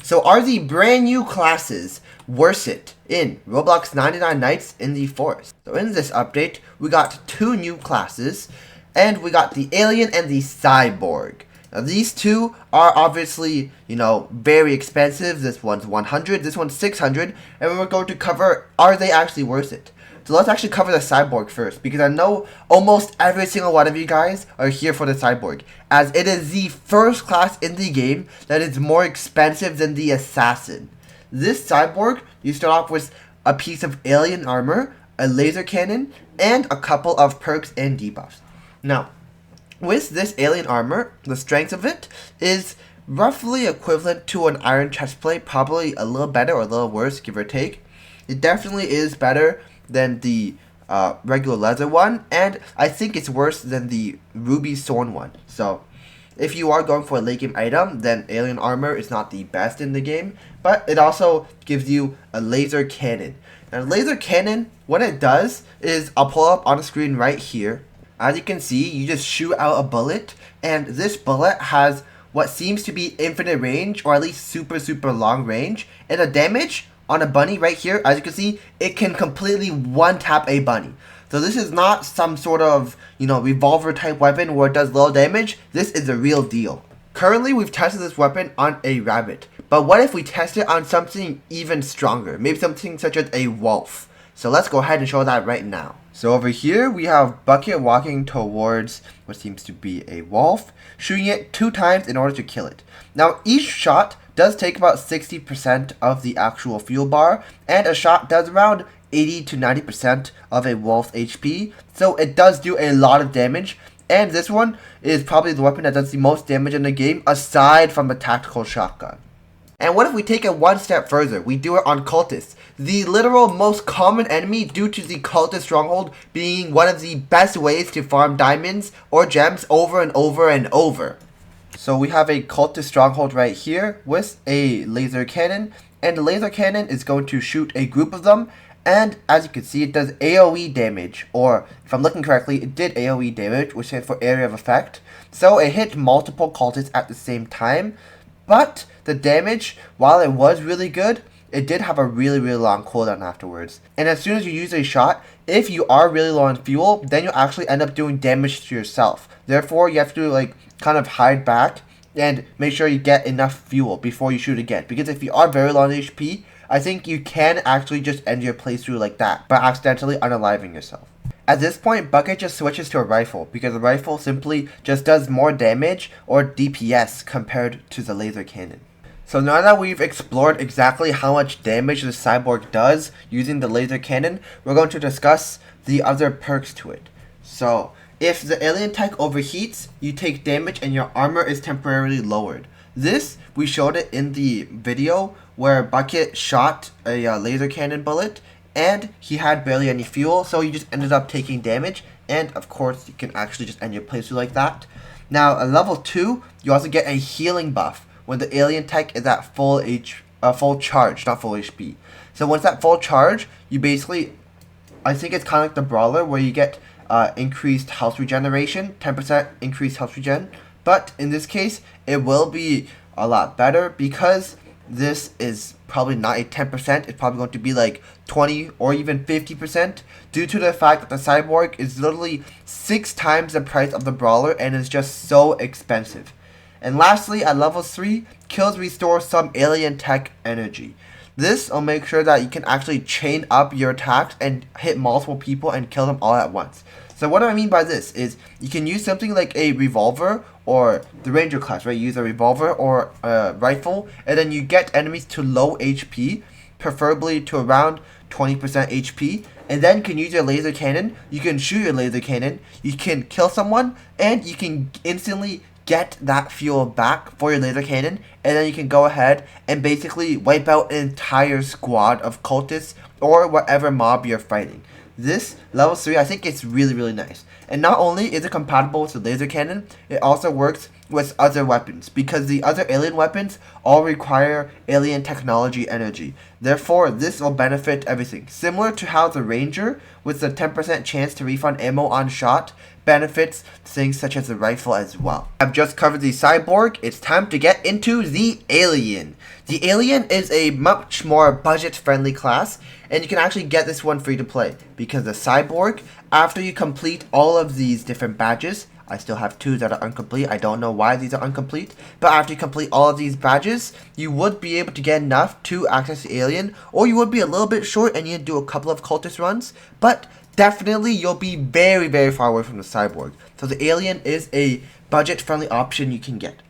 So are the brand new classes worth it in Roblox 99 Nights in the Forest? So in this update, we got two new classes, and we got the Alien and the Cyborg. Now these two are obviously, very expensive. This one's 100, this one's 600, and we're going to cover, are they actually worth it? So let's actually cover the Cyborg first, because I know almost every single one of you guys are here for the Cyborg, as it is the first class in the game that is more expensive than the Assassin. This Cyborg, you start off with a piece of alien armor, a laser cannon, and a couple of perks and debuffs. Now, with this alien armor, the strength of it is roughly equivalent to an iron chestplate, probably a little better or a little worse, give or take. It definitely is better than the regular leather one, and I think it's worse than the ruby thorn one. So if you are going for a late game item, then alien armor is not the best in the game, but it also gives you a laser cannon. Now laser cannon, what it does is, I'll pull up on the screen right here. As you can see, you just shoot out a bullet, and this bullet has what seems to be infinite range, or at least super long range, and the damage on a bunny right here, as you can see, it can completely one-tap a bunny. So this is not some sort of, revolver type weapon where it does little damage. This is the real deal. Currently, we've tested this weapon on a rabbit. But what if we test it on something even stronger? Maybe something such as a wolf. So let's go ahead and show that right now. So over here, we have Bucket walking towards what seems to be a wolf, shooting it 2 times in order to kill it. Now, each shot does take about 60% of the actual fuel bar, and a shot does around 80 to 90% of a wolf's HP, so it does do a lot of damage, and this one is probably the weapon that does the most damage in the game, aside from the tactical shotgun. And what if we take it one step further? We do it on cultists, the literal most common enemy due to the cultist stronghold being one of the best ways to farm diamonds or gems over and over and over. So we have a cultist stronghold right here with a laser cannon, and the laser cannon is going to shoot a group of them, and as you can see, it does AoE damage, or if I'm looking correctly, it did AoE damage, which stands for area of effect. So it hit multiple cultists at the same time, but the damage, while it was really good, it did have a really long cooldown afterwards. And as soon as you use a shot, if you are really low on fuel, then you'll actually end up doing damage to yourself. Therefore, you have to kind of hide back and make sure you get enough fuel before you shoot again. Because if you are very low on HP, I think you can actually just end your playthrough like that by accidentally unaliving yourself. At this point, Bucket just switches to a rifle, because the rifle simply just does more damage or DPS compared to the laser cannon. So now that we've explored exactly how much damage the Cyborg does using the laser cannon, we're going to discuss the other perks to it. So if the alien tech overheats, you take damage and your armor is temporarily lowered. This, we showed it in the video where Bucket shot a laser cannon bullet, and he had barely any fuel, so he just ended up taking damage, and of course you can actually just end your playthrough like that. Now at level 2, you also get a healing buff when the alien tech is at full charge, not full HP. So once at full charge, you basically, I think it's kind of like the brawler where you get increased health regeneration, 10% increased health regen, but in this case, it will be a lot better, because this is probably not a 10%, it's probably going to be like 20 or even 50%, due to the fact that the Cyborg is literally 6 times the price of the brawler and is just so expensive. And lastly, at level 3, kills restore some alien tech energy. This will make sure that you can actually chain up your attacks and hit multiple people and kill them all at once. So what do I mean by this is, you can use something like a revolver or the ranger class, right? You use a revolver or a rifle, and then you get enemies to low HP, preferably to around 20% HP, and then you can use your laser cannon, you can shoot your laser cannon, you can kill someone, and you can instantly get that fuel back for your laser cannon, and then you can go ahead and basically wipe out an entire squad of cultists or whatever mob you're fighting. This level 3, I think it's really nice. And not only is it compatible with the laser cannon, it also works with other weapons, because the other alien weapons all require alien technology energy. Therefore, this will benefit everything. Similar to how the Ranger, with the 10% chance to refund ammo on shot, benefits things such as the rifle as well. I've just covered the Cyborg. It's time to get into the Alien. The Alien is a much more budget-friendly class, and you can actually get this one free to play, because the Cyborg, after you complete all of these different badges, I still have 2 that are incomplete. I don't know why these are incomplete. But after you complete all of these badges, you would be able to get enough to access the Alien. Or you would be a little bit short and you'd do a couple of cultist runs. But definitely you'll be very, very far away from the Cyborg. So the Alien is a budget-friendly option you can get.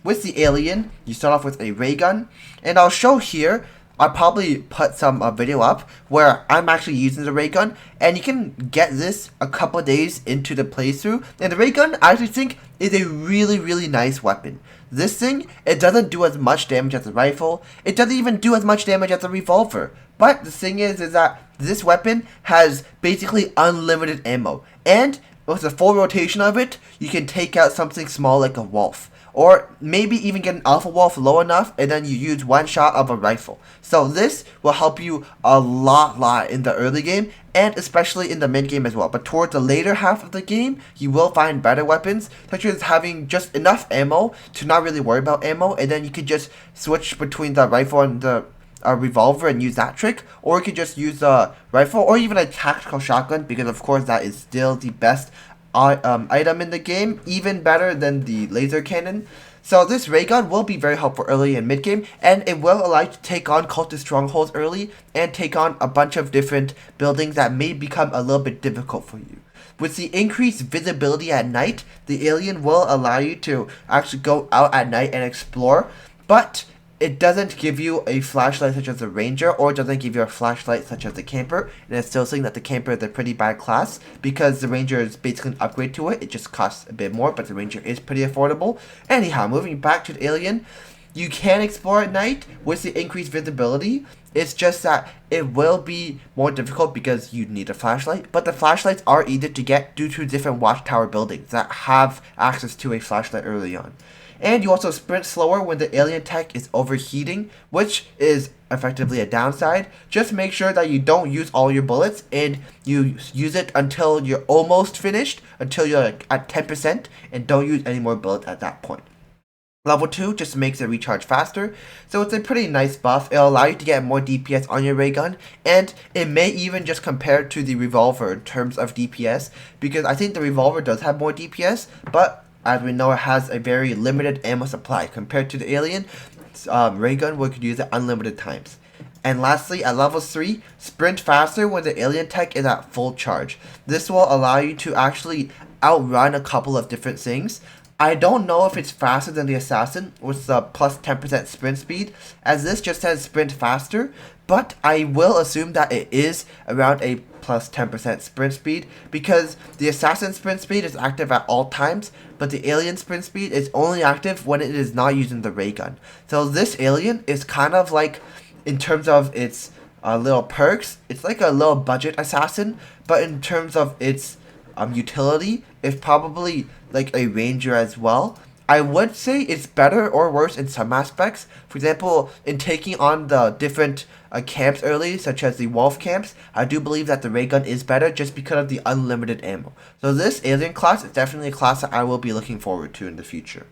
With the Alien, you start off with a ray gun. And I'll show here, I'll probably put some video up where I'm actually using the ray gun, and you can get this a couple days into the playthrough. And the ray gun, I actually think, is a really, really nice weapon. This thing, it doesn't do as much damage as the rifle. It doesn't even do as much damage as the revolver. But the thing is that this weapon has basically unlimited ammo. And with a full rotation of it, you can take out something small like a wolf. Or maybe even get an alpha wolf low enough and then you use one shot of a rifle. So this will help you a lot in the early game and especially in the mid game as well. But towards the later half of the game, you will find better weapons, such as having just enough ammo to not really worry about ammo, and then you could just switch between the rifle and the revolver and use that trick, or you could just use the rifle or even a tactical shotgun, because of course that is still the best item in the game, even better than the laser cannon. So this ray gun will be very helpful early and mid game, and it will allow you to take on cultist strongholds early and take on a bunch of different buildings that may become a little bit difficult for you. With the increased visibility at night, the Alien will allow you to actually go out at night and explore, but it doesn't give you a flashlight such as the Ranger, or it doesn't give you a flashlight such as the Camper. And it's still saying that the Camper is a pretty bad class, because the Ranger is basically an upgrade to it. It just costs a bit more, but the Ranger is pretty affordable. Anyhow, moving back to the Alien, you can explore at night with the increased visibility. It's just that it will be more difficult because you need a flashlight, but the flashlights are easy to get due to different watchtower buildings that have access to a flashlight early on. And you also sprint slower when the alien tech is overheating, which is effectively a downside. Just make sure that you don't use all your bullets and you use it until you're almost finished, until you're like at 10%, and don't use any more bullets at that point. Level 2 just makes it recharge faster, so it's a pretty nice buff. It'll allow you to get more DPS on your ray gun, and it may even just compare to the revolver in terms of DPS, because I think the revolver does have more DPS, but as we know, it has a very limited ammo supply compared to the Alien. Ray gun, we could use it unlimited times. And lastly, at level 3, sprint faster when the alien tech is at full charge. This will allow you to actually outrun a couple of different things. I don't know if it's faster than the assassin with the plus 10% sprint speed, as this just says sprint faster, but I will assume that it is around a plus 10% sprint speed, because the assassin sprint speed is active at all times, but the alien sprint speed is only active when it is not using the ray gun. So this alien is kind of like, in terms of its little perks, it's like a little budget assassin, but in terms of its utility, it's probably like a ranger as well. I would say it's better or worse in some aspects. For example, in taking on the different camps early, such as the wolf camps, I do believe that the ray gun is better just because of the unlimited ammo. So this alien class is definitely a class that I will be looking forward to in the future.